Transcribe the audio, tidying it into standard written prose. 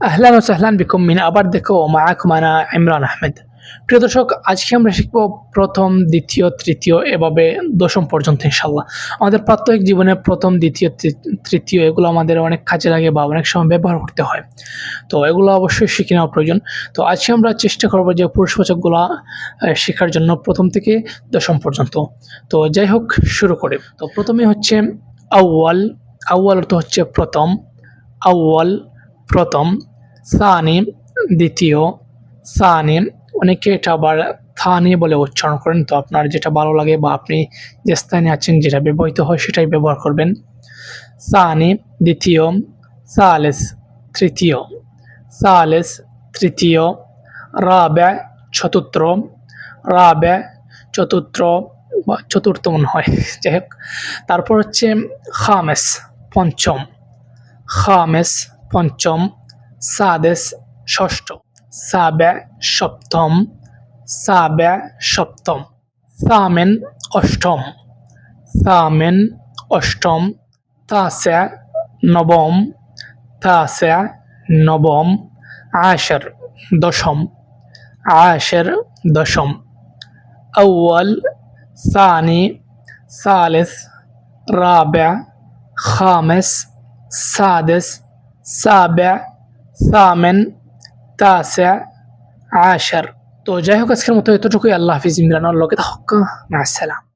আহলান ও সাহলান বিকুম মিন আবার দেখো মাআকুম আনা ইমরান আহমেদ। প্রিয় দর্শক, আজকে আমরা শিখব প্রথম, দ্বিতীয়, তৃতীয় এভাবে দশম পর্যন্ত ইনশাআল্লাহ। আমাদের প্রাত্যহিক জীবনে প্রথম, দ্বিতীয়, তৃতীয় এগুলো আমাদের অনেক কাজে লাগে বা অনেক সময় ব্যবহার করতে হয়। তো এগুলো অবশ্যই শিখে নেওয়া প্রয়োজন। তো আজকে আমরা চেষ্টা করব যে পুরুষবাচকগুলো শেখার জন্য প্রথম থেকে দশম পর্যন্ত। তো যাই হোক, শুরু করি। তো প্রথমে হচ্ছে আউয়াল। আউয়াল অর্থ হচ্ছে প্রথম। আউয়াল প্রথম। সানি দ্বিতীয়। সানি, অনেকে এটা আবার থানি বলে উচ্চারণ করেন, তো আপনার যেটা ভালো লাগে বা আপনি যে স্থানে আছেন যেটা ব্যবহৃত হয় সেটাই ব্যবহার করবেন। সানি দ্বিতীয়। সালেস তৃতীয়। সালেস তৃতীয়। রাবে চতুর্থ। রাবে চতুর্থ বা চতুর্থ মনে হয়, যাই হোক। তারপর হচ্ছে খামেস পঞ্চম। খামেস পঞ্চম। সাদেস ষষ্ঠ। সাবে সপ্তম। সাবে সপ্তম। সামেন অষ্টম। সামেন অষ্টম। তাসে নবম। তাসে নবম। আশের দশম। আশের দশম। আউয়াল সানি সালিস রাবে খামেস সাদিস সাবে সামেন তাসে আশের। তো যাই হোক, আজকের মতো এতটুকুই। আল্লাহ হাফিজ। ইমরান আল্লাহকে থাকা। মা আসসালাম।